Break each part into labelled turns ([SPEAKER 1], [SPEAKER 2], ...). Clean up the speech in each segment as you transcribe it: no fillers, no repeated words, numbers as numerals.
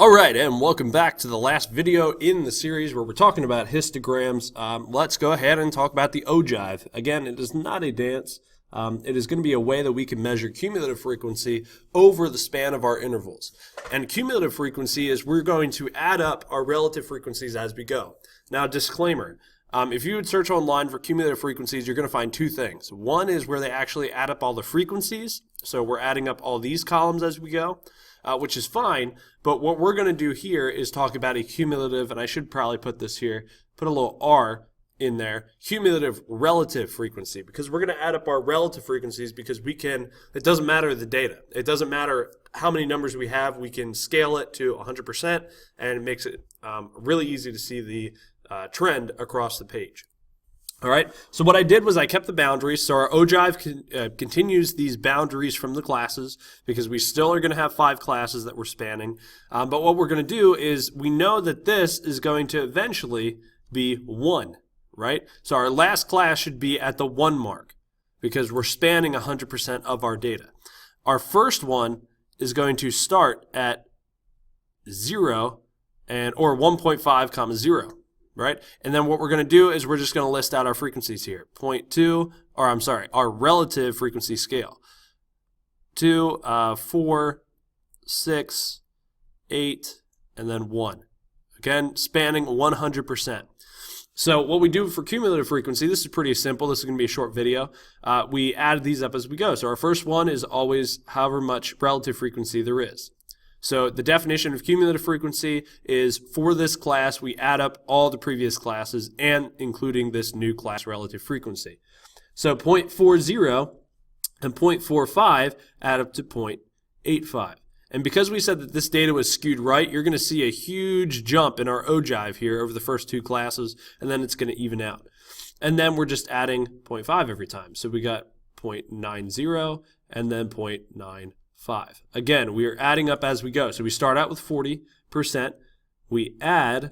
[SPEAKER 1] Alright, and welcome back to the last video in the series where we're talking about histograms. Let's go ahead and talk about the ogive. Again, it is not a dance. It is going to be a way that we can measure cumulative frequency over the span of our intervals. And cumulative frequency is we're going to add up our relative frequencies as we go. Now, disclaimer. If you would search online for cumulative frequencies, you're going to find two things. One is where they actually add up all the frequencies. So we're adding up all these columns as we go. Which is fine, but what we're going to do here is talk about a cumulative, and I should probably put this here, put a little R in there, cumulative relative frequency, because we're going to add up our relative frequencies because we can, it doesn't matter the data. It doesn't matter how many numbers we have. We can scale it to 100%, and it makes it really easy to see the trend across the page. All right, so what I did was I kept the boundaries, so our ogive continues these boundaries from the classes because we still are going to have 5 classes that we're spanning. But what we're going to do is we know that this is going to eventually be 1, right? So our last class should be at the 1 mark because we're spanning 100% of our data. Our first one is going to start at 0 or 1.5 comma 0. Right? And then what we're going to do is we're just going to list out our frequencies here. 0.2, or I'm sorry, our relative frequency scale. 2, 4, 6, 8, and then 1. Again, spanning 100%. So what we do for cumulative frequency, this is pretty simple. This is going to be a short video. We add these up as we go. So our first one is always however much relative frequency there is. So the definition of cumulative frequency is for this class, we add up all the previous classes and including this new class relative frequency. So 0.40 and 0.45 add up to 0.85. And because we said that this data was skewed right, you're going to see a huge jump in our ogive here over the first 2 classes, and then it's going to even out. And then we're just adding 0.5 every time. So we got 0.90 and then 0.95. Again, we are adding up as we go. So we start out with 40%. We add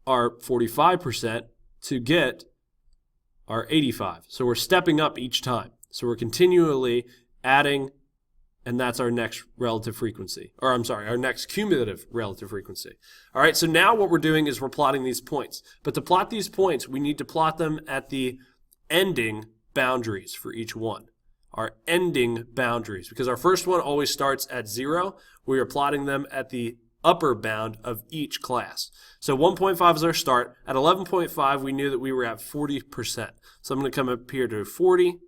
[SPEAKER 1] our 45% to get our 85. So we're stepping up each time. So we're continually adding, and that's our next relative frequency. Or I'm sorry, our next cumulative relative frequency. All right, so now what we're doing is we're plotting these points. But to plot these points, we need to plot them at the ending boundaries for each one. Our ending boundaries, because our first one always starts at 0. We are plotting them at the upper bound of each class. So 1.5 is our start. At 11.5, we knew that we were at 40%. So I'm going to come up here to 40,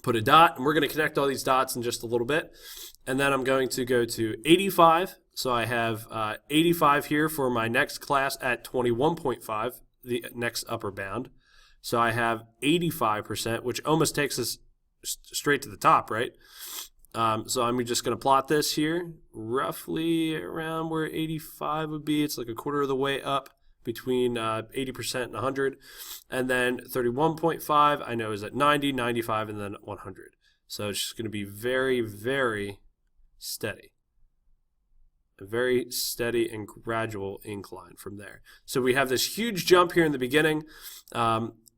[SPEAKER 1] put a dot, and we're going to connect all these dots in just a little bit. And then I'm going to go to 85. So I have 85 here for my next class at 21.5, the next upper bound. So I have 85%, which almost takes us straight to the top, right? So I'm just going to plot this here roughly around where 85 would be. It's like a quarter of the way up between 80% and 100. And then 31.5 I know is at 90, 95, and then 100. So it's just going to be very, very steady. A very steady and gradual incline from there. So we have this huge jump here in the beginning,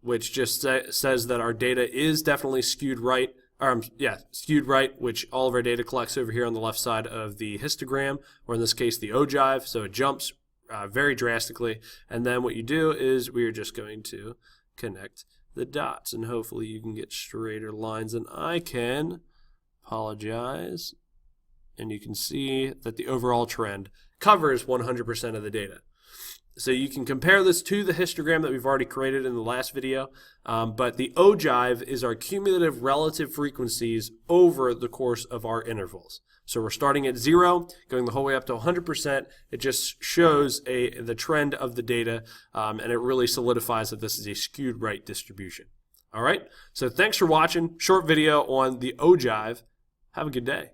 [SPEAKER 1] which just says that our data is definitely skewed right, skewed right, which all of our data collects over here on the left side of the histogram, or in this case the ogive, so it jumps very drastically. And then what you do is we are just going to connect the dots, and hopefully you can get straighter lines than I can. Apologize. And you can see that the overall trend covers 100% of the data. So you can compare this to the histogram that we've already created in the last video, but the ogive is our cumulative relative frequencies over the course of our intervals. So we're starting at 0, going the whole way up to 100%. It just shows the trend of the data, and it really solidifies that this is a skewed right distribution. All right, so thanks for watching. Short video on the ogive. Have a good day.